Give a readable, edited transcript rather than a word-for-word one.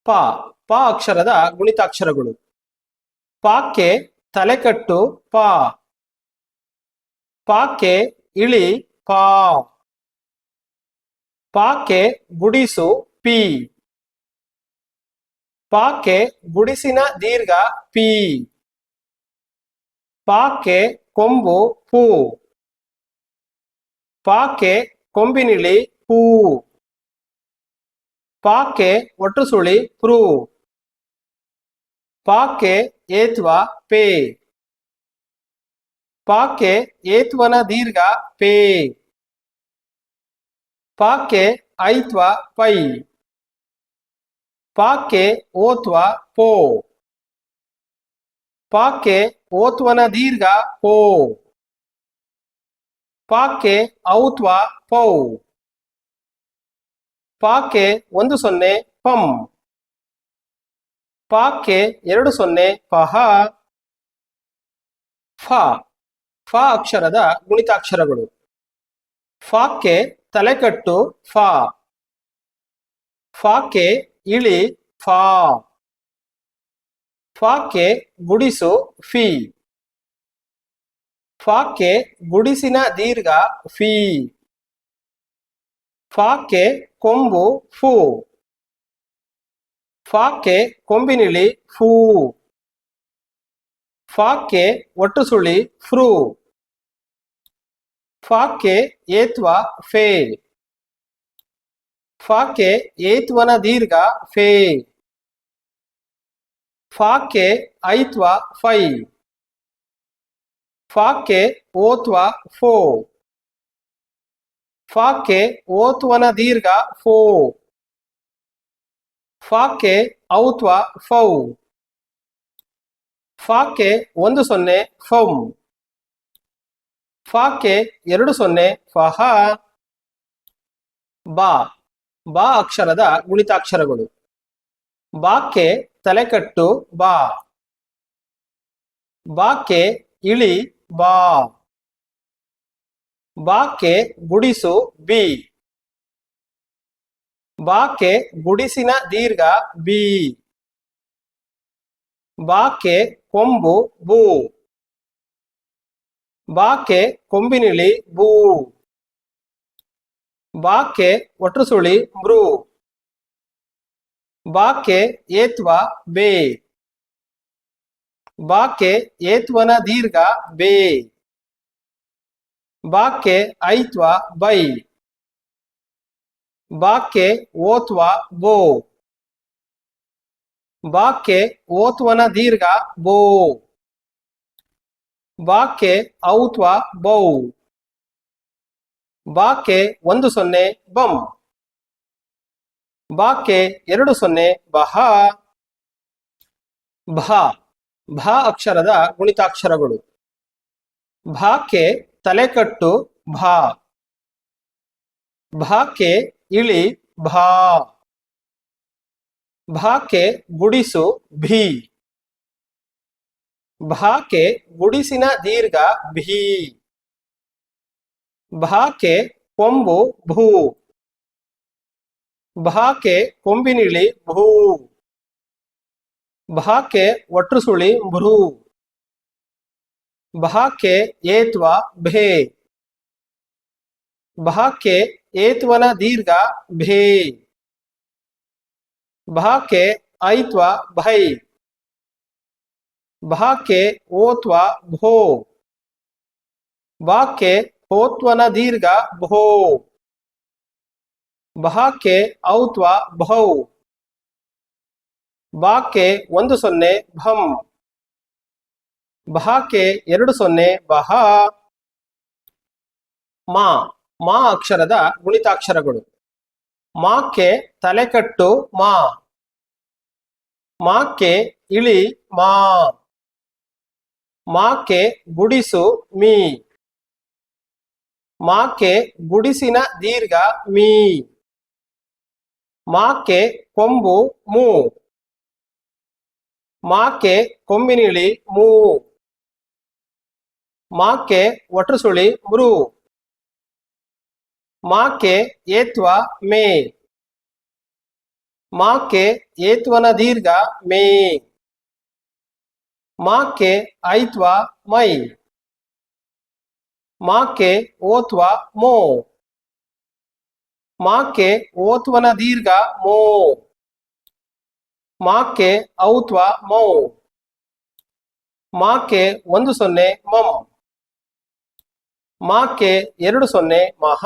ಪ ಪ ಅಕ್ಷರದ ಗುಣಿತಾಕ್ಷರಗಳು. ಪಾಕ್ಕೆ ತಲೆಕಟ್ಟು ಪಾ. ಪಾಕ್ಕೆ ಇಳಿ ಪಾ. ಪಾಕ್ಕೆ ಗುಡಿಸು ಪಿ. ಪಾಕ್ಕೆ ಗುಡಿಸಿನ ದೀರ್ಘ ಪಿ. ಪಾಕ್ಕೆ ಕೊಂಬು ಪೂ. ಪಾಕ್ಕೆ ಕೊಂಬಿನಿಳಿ ಪೂ. ಪಾಕ್ಕೆ ಒಟ್ಟು ಸುಳಿ ಪ್ರೂ. ಪಾಕ್ಕೆ ಏತ್ವ ಪೇ. ಪಾಕ್ಕೆ ಏತ್ವನ ದೀರ್ಘ ಪೇ. ಪಾಕ್ಕೆ ಐತ್ವ ಪೈ. ಪಾಕ್ಕೆ ಓತ್ವ ಪೋ. ಪಾಕ್ಕೆ ಓತ್ವನ ದೀರ್ಘ ಪೋ. ಪಾಕ್ಕೆ ಔತ್ವ ಪೌ. ಪಾಕ್ಕೆ 10 ಪಂ. ಪಾಕ್ಕೆ 20 ಪಹ. ಫ ಫ ಅಕ್ಷರದ ಗುಣಿತಾಕ್ಷರಗಳು. ಫಾಕ್ಕೆ ತಲೆಕಟ್ಟು ಫಾ. ಫಾಕ್ಕೆ ಇಳಿ ಫಾ. ಫಾಕ್ಕೆ ಗುಡಿಸು ಫಿ. ಫಾಕ್ಕೆ ಗುಡಿಸಿನ ದೀರ್ಘ ಫಿ. ಫಾಕ್ಕೆ ಕೊಂಬು ಫೂ. ಫಾಕ್ಕೆ ಕೊಂಬಿನಿಳಿ ಫೂ. ಫಾಕ್ಕೆ ಒಟ್ಟು ಸುಳಿ ಫ್ರೂ. ಫಾಕ್ಕೆ ಏತ್ವ ಫೇ. ಫಾಕ್ಕೆ ಏತ್ವನ ದೀರ್ಘ ಫೇ. ಫಾಕ್ಕೆ ಐತ್ವ ಫೈ. ಫಾಕ್ಕೆ ಓತ್ವ ಫೋ. ಫಾಕ್ಕೆ ಓತ್ವನ ದೀರ್ಘ ಫೋ. ಫಾಕ್ಕೆ ಔತ್ವ ಫೌ. ಫಾಕ್ಕೆ 10 ಫಂ. ಫಾಕ್ಕೆ 20 ಫಹ. ಬಾ ಬಾ ಅಕ್ಷರದ ಗುಣಿತಾಕ್ಷರಗಳು. ಬಾಕ್ಕೆ ತಲೆಕಟ್ಟು ಬಾ. ಬಾಕ್ಕೆ ಇಳಿ ಬಾ. ಬಾಕ್ಕೆ ಗುಡಿಸು ಬಿ. ಬಾಕ್ಕೆ ಗುಡಿಸಿನ ದೀರ್ಘ ಬಿ. ಬಾಕ್ಕೆ ಕೊಂಬು ಬೂ. ಬಾಕ್ಕೆ ಕೊಂಬಿನಿಳಿ ಬೂ. ಬಾಕ್ಕೆ ಒಟ್ಟು ಸುಳಿ ಮೃ. ಬಾಕ್ಕೆ ಏತ್ವ ಬೇ. ಬಾಕ್ಕೆ ಏತ್ವನ ದೀರ್ಘ ಬೇ. ಬಾಕ್ಕೆ ಐತ್ವ ಬೈ. ಬಾಕ್ಕೆ ಓತ್ವ ಬೋ. ಬಾಕ್ಕೆ ಓತ್ವನ ದೀರ್ಘ ಬೋ. ಬಾಕ್ಕೆ ಔತ್ವ ಬೌ. ಬಾಕ್ಕೆ 10 ಬಂ. ಬಾಕ್ಕೆ 20 ಬಹ. ಭ ಭ ಅಕ್ಷರದ ಗುಣಿತಾಕ್ಷರಗಳು. ಭಾಕ್ಕೆ ತಲೆಕಟ್ಟು ಭಾ. ಭಾಕ್ಕೆ ಇಳಿ ಭಾ. ಭಾಕ್ಕೆ ಗುಡಿಸು ಭೀ. ಭಾಕ್ಕೆ ಗುಡಿಸಿನ ದೀರ್ಘ ಭೀ. ಭಾಕ್ಕೆ ಕೊಂಬು ಭೂ. ಭಾಕ್ಕೆ ಕೊಂಬಿನಿಳಿ ಭೂ. ಭಾಕ್ಕೆ ಒಟ್ಟು ಸುಳಿ ಭ್ರೂ. ಭಾಕ್ಕೆ ಏತ್ವ ಭೇ. ಭಾಕ್ಕೆ ಏತ್ವನ ದೀರ್ಘ ಭೇ. ಭಾಕ್ಕೆ ಐತ್ವ ಭೈ. ಭಾಕ್ಕೆ ಓತ್ವ ಭೋ. ಭಾಕ್ಕೆ ಹೋತ್ವನ ದೀರ್ಘ ಭೋ. ಭಾಕ್ಕೆ ಔತ್ವ ಭೌ. ಭಾಕ್ಕೆ 10 ಭಂ. ಭಾಕ್ಕೆ 20 ಬಹ. ಮಾ ಮಾ ಅಕ್ಷರದ ಗುಣಿತಾಕ್ಷರಗಳು. ಮಾಕ್ಕೆ ತಲೆಕಟ್ಟು ಮಾ. ಮಾಕ್ಕೆ ಇಳಿ ಮಾ. ಮಾಕ್ಕೆ ಗುಡಿಸು ಮೀ. ಮಾಕ್ಕೆ ಗುಡಿಸಿನ ದೀರ್ಘ ಮೀ. ಮಾಕ್ಕೆ ಕೊಂಬು ಮೂ. ಮಾಕ್ಕೆ ಕೊಂಬಿನಿಳಿ ಮೂ. ಮಾಕ್ಕೆ ಒಟ್ಟು ಸುಳಿ ಮೃ. ಮಾಕ್ಕೆ ಏತ್ವ ಮೇ. ಮಾಕ್ಕೆ ಏತ್ವನ ದೀರ್ಘ ಮೇ. ಮಾಕ್ಕೆ ಐತ್ವ ಮೈ. ಮಾಕ್ಕೆ ಓತ್ವ ಮೋ. ಮಾಕ್ಕೆ ಓತ್ವನ ದೀರ್ಘ ಮೋ. ಮಾಕ್ಕೆ ಔತ್ವ ಮೌ. ಮಾಕ್ಕೆ 1 0 ಮಂ. ಮಾಕ್ಕೆ 2 0 ಮಹ.